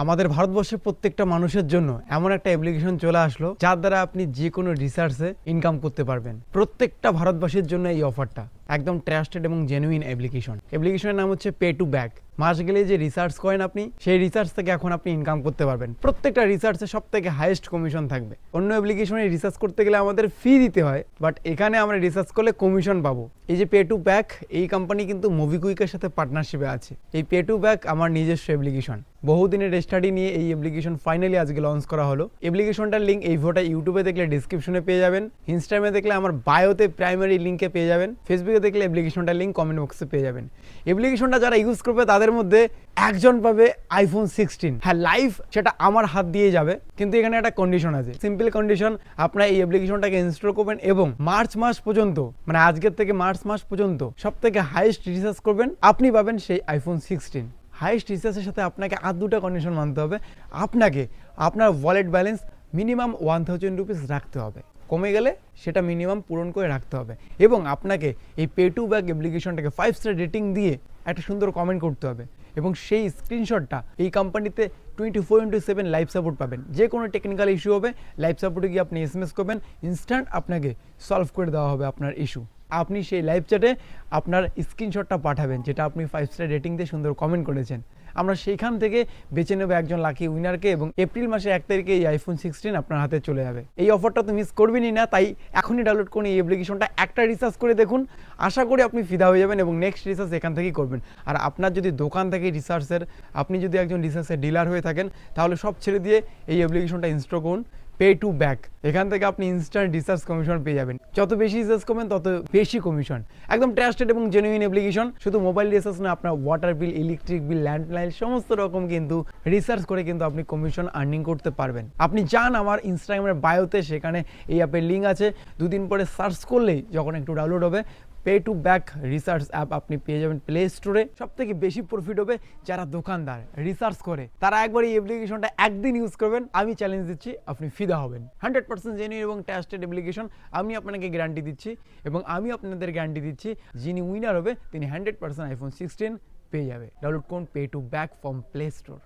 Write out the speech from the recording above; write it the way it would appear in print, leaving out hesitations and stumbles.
আমাদের ভারতবর্ষের প্রত্যেকটা মানুষের জন্য এমন একটা অ্যাপ্লিকেশন চলে আসলো যার দ্বারা আপনি যে কোনো রিসার্চে ইনকাম করতে পারবেন। প্রত্যেকটা ভারতবাসীর জন্য এই অফারটা একদম ট্রাস্টেড এবং জেনুইন অ্যাপ্লিকেশনের নাম হচ্ছে পে টু ব্যাক। মাস গেলে যে রিসার্চ করেন আপনি, সেই রিসার্চ থেকে এখন আপনি ইনকাম করতে পারবেন। প্রত্যেকটা রিসার্চে সব থেকে হাইয়েস্ট কমিশন থাকবে। অন্য অ্যাপ্লিকেশনে রিসার্চ করতে গেলে আমাদের ফি দিতে হয়, বাট এখানে আমরা রিসার্চ করলে কমিশন পাবো। এই যে পে টু ব্যাক, এই কোম্পানি কিন্তু মোবিকুইকের সাথে পার্টনারশিপে আছে। এই পে টু ব্যাক আমার নিজস্ব অ্যাপ্লিকেশন। বহুদিনের স্টাডি নিয়ে এই অ্যাপ্লিকেশন ফাইনালি আজকে লঞ্চ করা হলো। অ্যাপ্লিকেশনটার লিঙ্ক এই ভিডিওটা ইউটিউবে দেখলে ডিসক্রিপশনে পেয়ে যাবেন, ইনস্টাগ্রামে দেখলে আমার বায়োতে প্রাইমারি লিঙ্কে পেয়ে যাবেন, ফেসবুকে দেখলে অ্যাপ্লিকেশনটার লিঙ্ক কমেন্ট বক্সে পেয়ে যাবেন। অ্যাপ্লিকেশনটা যারা ইউজ করবে তাদের মধ্যে একজন পাবে আইফোন 16। হ্যাঁ, লাইভ সেটা আমার হাত দিয়ে যাবে, কিন্তু এখানে একটা কন্ডিশন আছে। সিম্পল কন্ডিশন, আপনারা এই অ্যাপ্লিকেশনটাকে ইনস্টল করবেন এবং মার্চ মাস পর্যন্ত, মানে আজকের থেকে মার্চ মাস পর্যন্ত সব থেকে হাইয়েস্ট রিসার্চ করবেন, আপনি পাবেন সেই আইফোন 16। হাইয়েস্ট রিসার্চের সাথে আপনাকে আর দুটা কন্ডিশন মানতে হবে। আপনাকে আপনার ওয়ালেট ব্যালেন্স মিনিমাম 1000 রুপিস রাখতে হবে, কমে গেলে সেটা মিনিমাম পূরণ করে রাখতে হবে, এবং আপনাকে এই পে টু ব্যাক অ্যাপ্লিকেশনটাকে 5 স্টার রেটিং দিয়ে একটা সুন্দর কমেন্ট করতে হবে, এবং সেই স্ক্রিনশটটা এই কোম্পানিতে 24/7 লাইভ সাপোর্ট পাবেন। যে কোনো টেকনিক্যাল ইস্যু হবে, লাইভ সাপোর্টে গিয়ে আপনি এসএমএস করবেন, ইনস্ট্যান্ট আপনাকে সলভ করে দেওয়া হবে আপনার ইস্যু। আপনি সেই লাইভ চ্যাটে আপনার স্ক্রিনশটটা পাঠাবেন, যেটা আপনি 5 স্টার রেটিং দিয়ে সুন্দর কমেন্ট করেছেন। আমরা সেইখান থেকে বেছে নেব একজন লাকি উইনারকে, এবং এপ্রিল মাসের 1 তারিখে এই আইফোন 16 আপনার হাতে চলে যাবে। এই অফারটা তো মিস করবেনই না, তাই এখনই ডাউনলোড করুন এই অ্যাপ্লিকেশনটা। একটা রিসার্চ করে দেখুন, আশা করি আপনি ফিদা হয়ে যাবেন এবং নেক্সট রিসার্চ এখান থেকেই করবেন। আর আপনার যদি দোকান থাকে রিসার্চের, আপনি যদি একজন রিসার্চের ডিলার হয়ে থাকেন, তাহলে সব ছেড়ে দিয়ে এই অ্যাপ্লিকেশনটা ইনস্টল করুন, পে টু ব্যাক। এখান থেকে আপনি ইনস্ট্যান্ট রিসার্চ কমিশন পেয়ে যাবেন। যত বেশি রিসার্চ করবেন তত বেশি কমিশন। একদম ট্রাস্টেড এবং জেনুইন অ্যাপ্লিকেশন। শুধু মোবাইল রিসার্চ না, আপনার ওয়াটার বিল, ইলেকট্রিক বিল, ল্যান্ডলাইন সমস্ত রকম কিন্তু রিসার্চ করে কিন্তু আপনি কমিশন আর্নিং করতে পারবেন। আপনি যান আমার ইনস্টাগ্রামের বায়োতে, সেখানে এই অ্যাপের লিঙ্ক আছে। দুদিন পরে সার্চ করলেই যখন একটু ডাউনলোড হবে, pay to back research app আপনি পেয়ে যাবেন প্লে স্টোরে। সব থেকে বেশি প্রফিট হবে যারা দোকানদার রিসার্চ করে, তারা একবার এই অ্যাপ্লিকেশনটা একদিন ইউজ করবেন, আমি চ্যালেঞ্জ দিচ্ছি আপনি ফিদা হবেন। 100% জেনুইন এবং ট্রাস্টেড অ্যাপ্লিকেশন, আমি আপনাকে গ্যারান্টি দিচ্ছি, এবং আমি আপনাদের গ্যারান্টি দিচ্ছি, যিনি উইনার হবে তিনি 100% আইফোন 16 পেয়ে যাবে। ডাউনলোড করুন pay to back from play store.